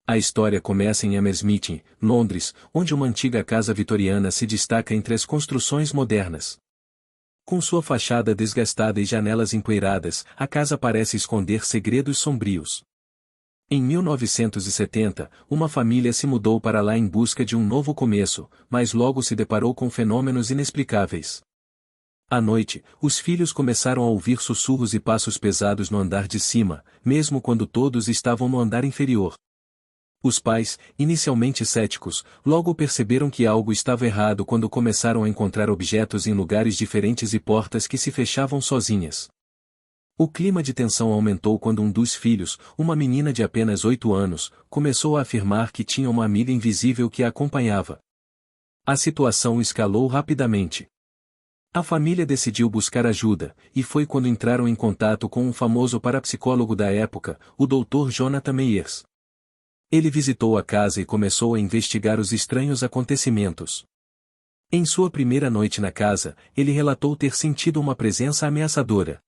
A história começa em Hammersmith, Londres, onde uma antiga casa vitoriana se destaca entre as construções modernas. Com sua fachada desgastada e janelas empoeiradas, a casa parece esconder segredos sombrios. Em 1970, uma família se mudou para lá em busca de um novo começo, mas logo se deparou com fenômenos inexplicáveis. À noite, os filhos começaram a ouvir sussurros e passos pesados no andar de cima, mesmo quando todos estavam no andar inferior. Os pais, inicialmente céticos, logo perceberam que algo estava errado quando começaram a encontrar objetos em lugares diferentes e portas que se fechavam sozinhas. O clima de tensão aumentou quando um dos filhos, uma menina de apenas 8 anos, começou a afirmar que tinha uma amiga invisível que a acompanhava. A situação escalou rapidamente. A família decidiu buscar ajuda, e foi quando entraram em contato com um famoso parapsicólogo da época, o Dr. Jonathan Meyers. Ele visitou a casa e começou a investigar os estranhos acontecimentos. Em sua primeira noite na casa, ele relatou ter sentido uma presença ameaçadora.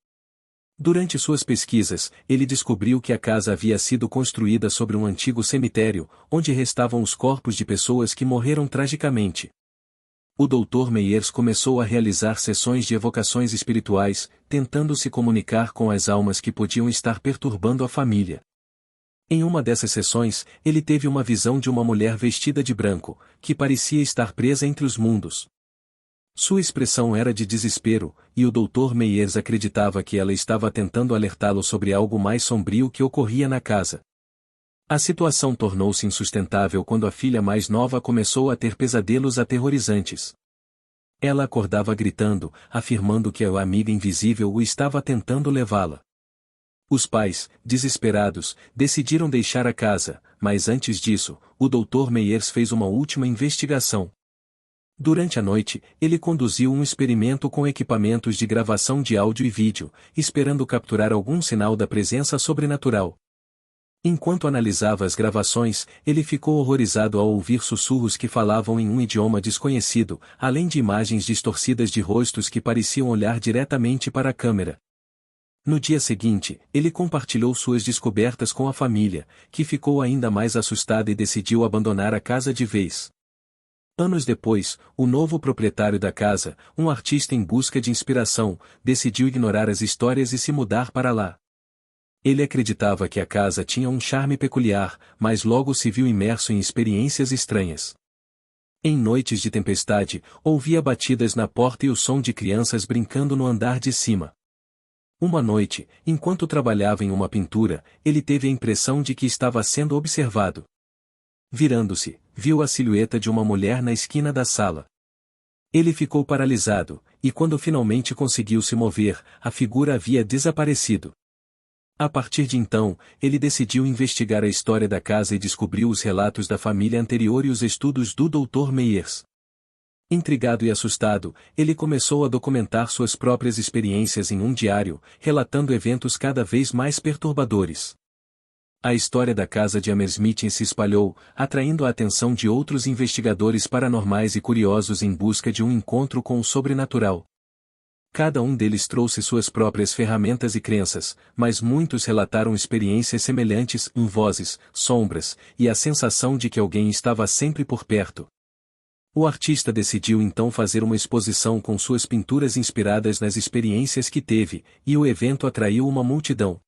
Durante suas pesquisas, ele descobriu que a casa havia sido construída sobre um antigo cemitério, onde restavam os corpos de pessoas que morreram tragicamente. O Dr. Meyers começou a realizar sessões de evocações espirituais, tentando se comunicar com as almas que podiam estar perturbando a família. Em uma dessas sessões, ele teve uma visão de uma mulher vestida de branco, que parecia estar presa entre os mundos. Sua expressão era de desespero, e o Dr. Meyers acreditava que ela estava tentando alertá-lo sobre algo mais sombrio que ocorria na casa. A situação tornou-se insustentável quando a filha mais nova começou a ter pesadelos aterrorizantes. Ela acordava gritando, afirmando que a amiga invisível o estava tentando levá-la. Os pais, desesperados, decidiram deixar a casa, mas antes disso, o Dr. Meyers fez uma última investigação. Durante a noite, ele conduziu um experimento com equipamentos de gravação de áudio e vídeo, esperando capturar algum sinal da presença sobrenatural. Enquanto analisava as gravações, ele ficou horrorizado ao ouvir sussurros que falavam em um idioma desconhecido, além de imagens distorcidas de rostos que pareciam olhar diretamente para a câmera. No dia seguinte, ele compartilhou suas descobertas com a família, que ficou ainda mais assustada e decidiu abandonar a casa de vez. Anos depois, o novo proprietário da casa, um artista em busca de inspiração, decidiu ignorar as histórias e se mudar para lá. Ele acreditava que a casa tinha um charme peculiar, mas logo se viu imerso em experiências estranhas. Em noites de tempestade, ouvia batidas na porta e o som de crianças brincando no andar de cima. Uma noite, enquanto trabalhava em uma pintura, ele teve a impressão de que estava sendo observado. Virando-se, viu a silhueta de uma mulher na esquina da sala. Ele ficou paralisado, e quando finalmente conseguiu se mover, a figura havia desaparecido. A partir de então, ele decidiu investigar a história da casa e descobriu os relatos da família anterior e os estudos do Dr. Meyers. Intrigado e assustado, ele começou a documentar suas próprias experiências em um diário, relatando eventos cada vez mais perturbadores. A história da casa de Hammersmith se espalhou, atraindo a atenção de outros investigadores paranormais e curiosos em busca de um encontro com o sobrenatural. Cada um deles trouxe suas próprias ferramentas e crenças, mas muitos relataram experiências semelhantes, vozes, sombras, e a sensação de que alguém estava sempre por perto. O artista decidiu então fazer uma exposição com suas pinturas inspiradas nas experiências que teve, e o evento atraiu uma multidão.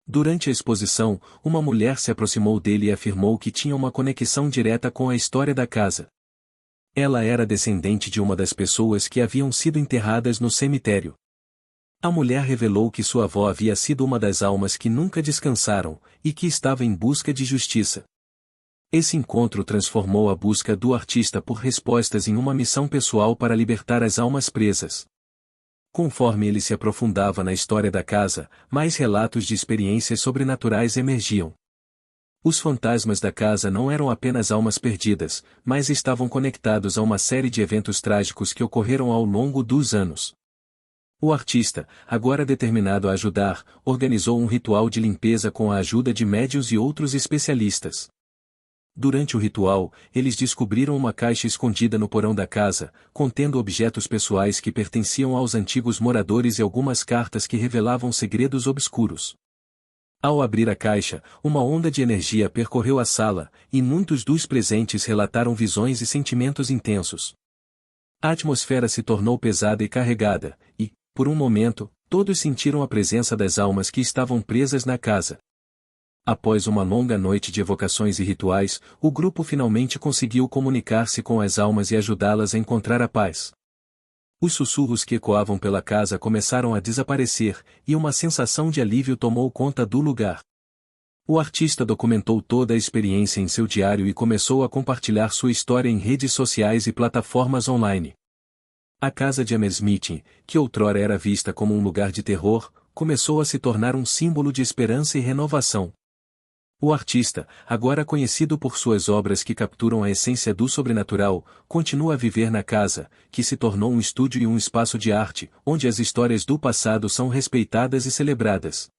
Durante a exposição, uma mulher se aproximou dele e afirmou que tinha uma conexão direta com a história da casa. Ela era descendente de uma das pessoas que haviam sido enterradas no cemitério. A mulher revelou que sua avó havia sido uma das almas que nunca descansaram, e que estava em busca de justiça. Esse encontro transformou a busca do artista por respostas em uma missão pessoal para libertar as almas presas. Conforme ele se aprofundava na história da casa, mais relatos de experiências sobrenaturais emergiam. Os fantasmas da casa não eram apenas almas perdidas, mas estavam conectados a uma série de eventos trágicos que ocorreram ao longo dos anos. O artista, agora determinado a ajudar, organizou um ritual de limpeza com a ajuda de médiuns e outros especialistas. Durante o ritual, eles descobriram uma caixa escondida no porão da casa, contendo objetos pessoais que pertenciam aos antigos moradores e algumas cartas que revelavam segredos obscuros. Ao abrir a caixa, uma onda de energia percorreu a sala, e muitos dos presentes relataram visões e sentimentos intensos. A atmosfera se tornou pesada e carregada, e, por um momento, todos sentiram a presença das almas que estavam presas na casa. Após uma longa noite de evocações e rituais, o grupo finalmente conseguiu comunicar-se com as almas e ajudá-las a encontrar a paz. Os sussurros que ecoavam pela casa começaram a desaparecer, e uma sensação de alívio tomou conta do lugar. O artista documentou toda a experiência em seu diário e começou a compartilhar sua história em redes sociais e plataformas online. A casa de Hammersmith, que outrora era vista como um lugar de terror, começou a se tornar um símbolo de esperança e renovação. O artista, agora conhecido por suas obras que capturam a essência do sobrenatural, continua a viver na casa, que se tornou um estúdio e um espaço de arte, onde as histórias do passado são respeitadas e celebradas.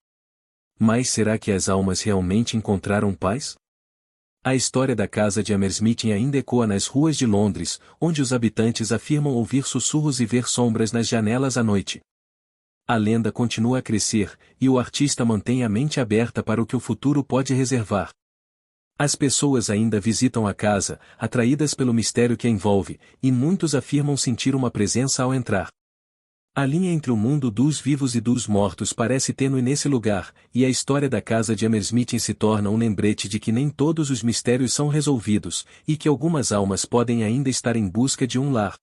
Mas será que as almas realmente encontraram paz? A história da casa de Hammersmith ainda ecoa nas ruas de Londres, onde os habitantes afirmam ouvir sussurros e ver sombras nas janelas à noite. A lenda continua a crescer, e o artista mantém a mente aberta para o que o futuro pode reservar. As pessoas ainda visitam a casa, atraídas pelo mistério que a envolve, e muitos afirmam sentir uma presença ao entrar. A linha entre o mundo dos vivos e dos mortos parece tênue nesse lugar, e a história da casa de Hammersmith se torna um lembrete de que nem todos os mistérios são resolvidos, e que algumas almas podem ainda estar em busca de um lar.